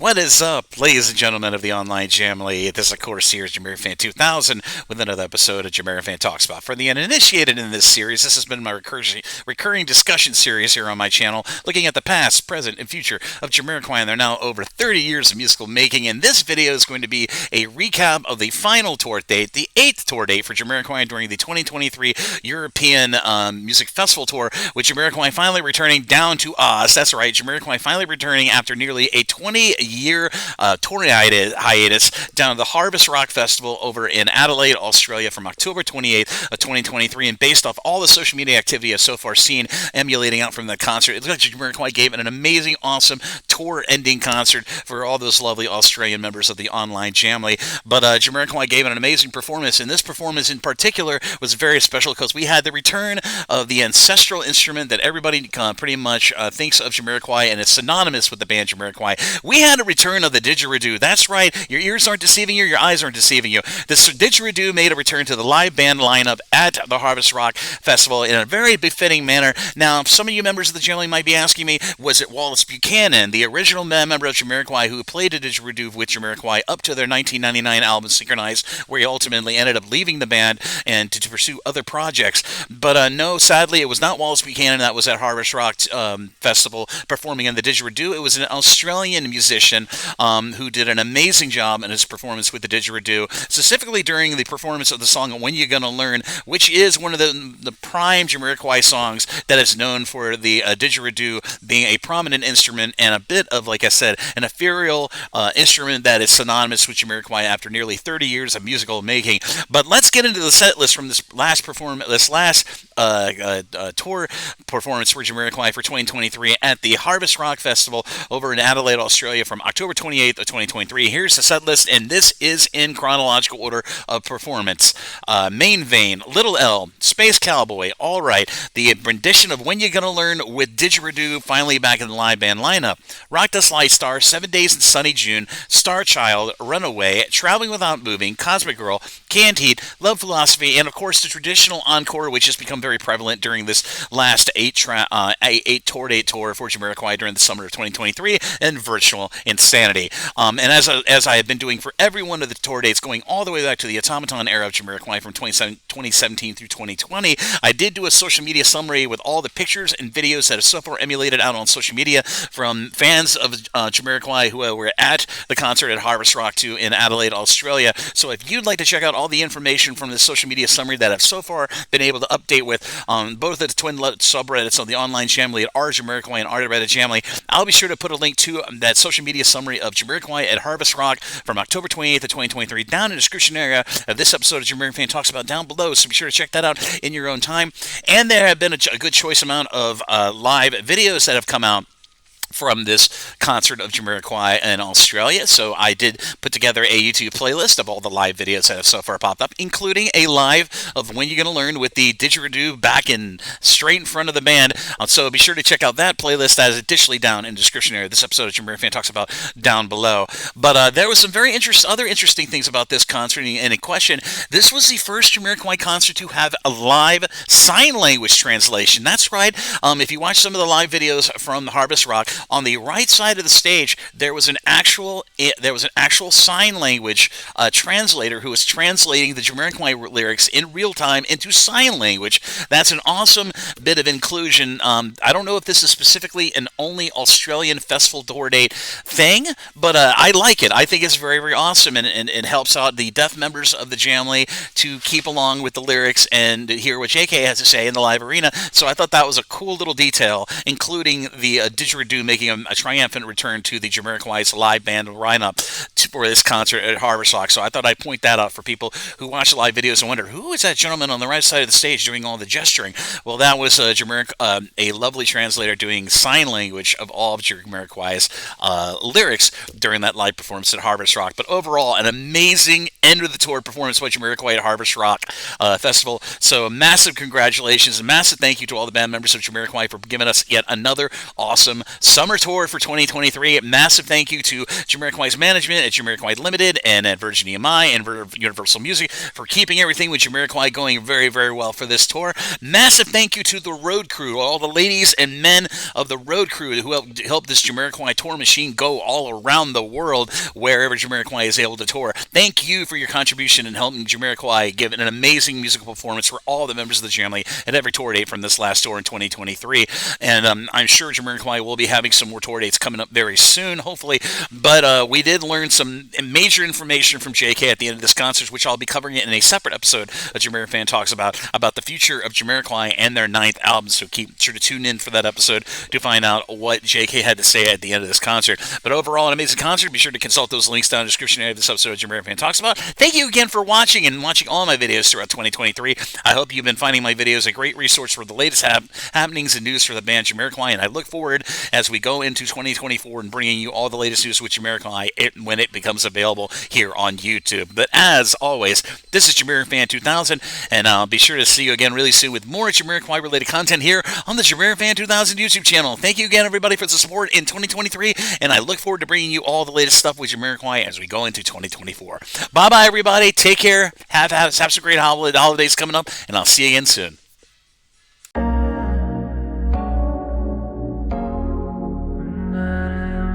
What is up, ladies and gentlemen of the online Jamily? This, of course, here is JamiroFan 2000 with another episode of JamiroFan Talks About. For the uninitiated in this series, this has been my recurring discussion series here on my channel, looking at the past, present, and future of Jamiroquai, and they're now over 30 years of musical making. And this video is going to be a recap of the final tour date, the 8th tour date for Jamiroquai during the 2023 European Music Festival Tour, with Jamiroquai finally returning down to Oz. That's right, Jamiroquai finally returning after nearly a 20-year touring hiatus down to the Harvest Rock Festival over in Adelaide, Australia from October 28th of 2023. And based off all the social media activity I've so far seen emulating out from the concert, it looks like Jamiroquai gave it an amazing, awesome tour-ending concert for all those lovely Australian members of the online Jamily. But Jamiroquai gave it an amazing performance, and this performance in particular was very special because we had the return of the ancestral instrument that everybody pretty much thinks of Jamiroquai and is synonymous with the band Jamiroquai. We had a return of the didgeridoo. That's right, your ears aren't deceiving you, your eyes aren't deceiving you. The didgeridoo made a return to the live band lineup at the Harvest Rock Festival in a very befitting manner. Now, some of you members of the Jamily might be asking me, was it Wallace Buchanan, the original member of Jamiroquai, who played a didgeridoo with Jamiroquai up to their 1999 album Synchronized, where he ultimately ended up leaving the band and to pursue other projects? But no, sadly, it was not Wallace Buchanan that was at Harvest Rock Festival performing in the didgeridoo. It was an Australian musician who did an amazing job in his performance with the didgeridoo, specifically during the performance of the song When You Gonna Learn, which is one of the prime Jamiroquai songs that is known for the didgeridoo being a prominent instrument and a bit of, like I said, an ethereal instrument that is synonymous with Jamiroquai after nearly 30 years of musical making. But let's get into the set list from this last tour performance for Jamiroquai for 2023 at the Harvest Rock Festival over in Adelaide, Australia from October 28th of 2023. Here's the set list, and this is in chronological order of performance. Main Vein, Little L, Space Cowboy, All Right, the rendition of When You Gonna Learn with didgeridoo finally back in the live band lineup. Rock Dust Light Star, 7 Days in Sunny June, Star Child, Runaway, Traveling Without Moving, Cosmic Girl, Canned Heat, Love Philosophy, and of course the traditional encore, which has become very prevalent during this last 8 tour date tour for Jamiroquai during the summer of 2023, and Virtual Insanity. And as I have been doing for every one of the tour dates going all the way back to the Automaton era of Jamiroquai from 2017 through 2020, I did do a social media summary with all the pictures and videos that have so far emulated out on social media from fans of Jamiroquai who were at the concert at Harvest Rock 2 in Adelaide, Australia. So if you'd like to check out all the information from the social media summary that I've so far been able to update with both of the twin subreddits on the online Jamily at r/Jamiroquai and r/Reddit Jamily, I'll be sure to put a link to that social media summary of Jamiroquai at Harvest Rock from October 28th of 2023 down in the description area of this episode of JamiroFan Talks About down below, so be sure to check that out in your own time. And there have been a good choice amount of live videos that have come out from this concert of Jamiroquai in Australia. So I did put together a YouTube playlist of all the live videos that have so far popped up, including a live of When You're Gonna Learn with the didgeridoo back in straight in front of the band. So be sure to check out that playlist. That is additionally down in the description area of this episode of JamiroFan Talks About down below. But there was some very other interesting things about this concert. And in question, this was the first Jamiroquai concert to have a live sign language translation. That's right. If you watch some of the live videos from the Harvest Rock, on the right side of the stage, there was an actual sign language translator who was translating the Jamiroquai lyrics in real time into sign language. That's an awesome bit of inclusion. I don't know if this is specifically an only Australian festival tour date thing, but I like it. I think it's very, very awesome, and it helps out the deaf members of the Jamily to keep along with the lyrics and hear what JK has to say in the live arena. So I thought that was a cool little detail, including the didgeridoo making a triumphant return to the Jamiroquai's live band lineup for this concert at Harvest Rock. So I thought I'd point that out for people who watch the live videos and wonder, who is that gentleman on the right side of the stage doing all the gesturing? Well, that was a lovely translator doing sign language of all of Jamiroquai's lyrics during that live performance at Harvest Rock. But overall, an amazing end of the tour performance by Jamiroquai at Harvest Rock Festival. So massive congratulations and massive thank you to all the band members of Jamiroquai for giving us yet another awesome summer tour for 2023. Massive thank you to Jamiroquai's management at Jamiroquai Limited and at Virgin EMI and Universal Music for keeping everything with Jamiroquai going very, very well for this tour. Massive thank you to the road crew, all the ladies and men of the road crew who helped this Jamiroquai tour machine go all around the world wherever Jamiroquai is able to tour. Thank you for your contribution in helping Jamiroquai give an amazing musical performance for all the members of the Jamily at every tour date from this last tour in 2023. And I'm sure Jamiroquai will be having some more tour dates coming up very soon, hopefully. But we did learn some major information from JK at the end of this concert, which I'll be covering in a separate episode of JamiroFan Talks about the future of Jamiroquai and their 9th album. So keep sure to tune in for that episode to find out what JK had to say at the end of this concert. But overall, an amazing concert. Be sure to consult those links down in the description area of this episode of JamiroFan Talks About. Thank you again for watching and watching all my videos throughout 2023. I hope you've been finding my videos a great resource for the latest happenings and news for the band Jamiroquai, and I look forward as we go into 2024 and bringing you all the latest news with Jamiroquai when it becomes available here on YouTube. But as always, this is JamiroFan 2000, and I'll be sure to see you again really soon with more Jamiroquai related content here on the JamiroFan 2000 YouTube channel. Thank you again, everybody, for the support in 2023, and I look forward to bringing you all the latest stuff with Jamiroquai as we go into 2024. Bye-bye, everybody. Take care. Have some great holidays coming up, and I'll see you again soon.